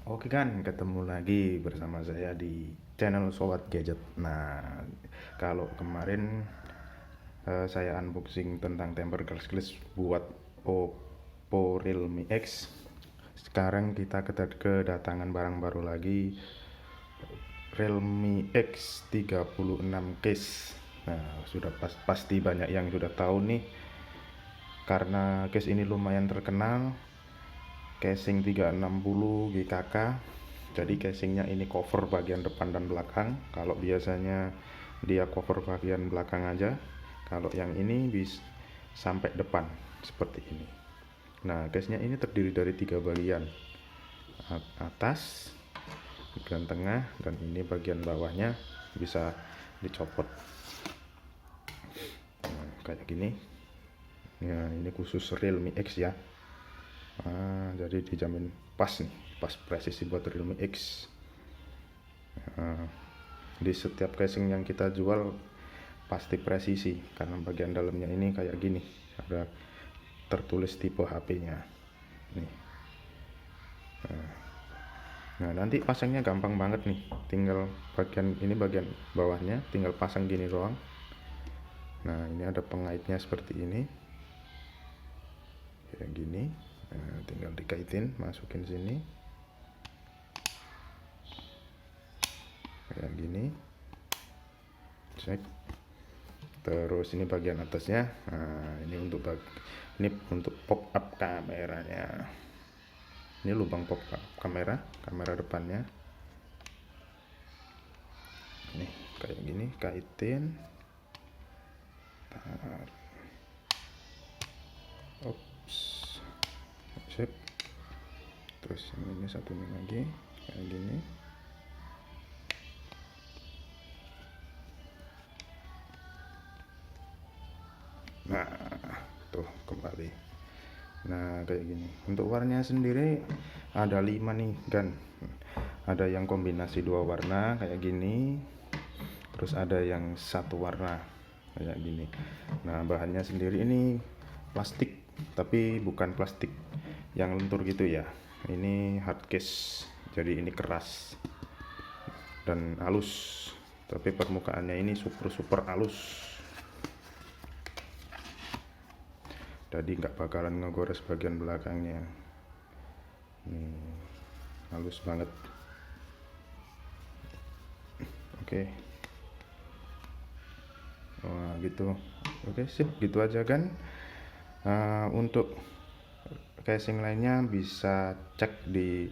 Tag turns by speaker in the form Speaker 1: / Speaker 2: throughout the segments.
Speaker 1: Oke kan, ketemu lagi bersama saya di channel Sobat Gadget. Nah, kalau kemarin saya unboxing tentang tempered glass buat Oppo Realme X. Sekarang kita kedatangan barang baru lagi, Realme X36 case. Nah, sudah pasti banyak yang sudah tahu nih, karena case ini lumayan terkenal. Casing 360 GKK. Jadi casingnya ini cover bagian depan dan belakang. Kalau biasanya dia cover bagian belakang aja, kalau yang ini bisa sampai depan seperti ini. Nah, case-nya ini terdiri dari 3 bagian, atas, bagian tengah, dan ini bagian bawahnya bisa dicopot. Nah, kayak gini. Nah, ini khusus Realme X ya. Jadi dijamin pas nih, pas presisi buat Realme X. Di setiap casing yang kita jual pasti presisi, karena bagian dalamnya ini kayak gini, ada tertulis tipe HP-nya nih. Nah, nanti pasangnya gampang banget nih, tinggal bagian ini, bagian bawahnya tinggal pasang gini doang. Nah, ini ada pengaitnya seperti ini, kayak gini. Nah, tinggal dikaitin, masukin sini kayak gini, cek. Terus ini bagian atasnya. Nah, ini untuk pop up kameranya. Ini lubang pop up kamera depannya. Nih kayak gini, kaitin. Ops, sip. Terus ini satunya lagi kayak gini. Nah, tuh kembali. Nah, kayak gini. Untuk warnanya sendiri ada 5 nih kan. Ada yang kombinasi 2 warna kayak gini. Terus ada yang satu warna kayak gini. Nah, bahannya sendiri ini plastik, tapi bukan plastik yang lentur gitu ya. Ini hard case. Jadi ini keras dan halus. Tapi permukaannya ini super halus. Jadi nggak bakalan ngegores bagian belakangnya. Halus banget. Oke. Wah, gitu. Oke, sip, gitu aja kan. Untuk casing lainnya bisa cek di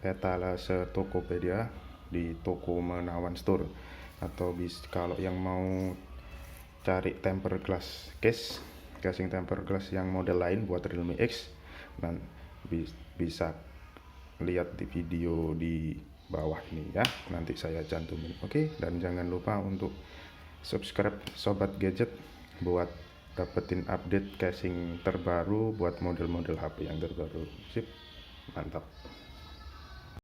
Speaker 1: etalase Tokopedia di Toko Menawan Store, atau kalau yang mau cari tempered glass casing tempered glass yang model lain buat Realme X, dan bisa lihat di video di bawah ini ya, nanti saya cantumin. Oke, dan jangan lupa untuk subscribe Sobat Gadget buat dapetin update casing terbaru buat model-model HP yang terbaru. Sip, mantap.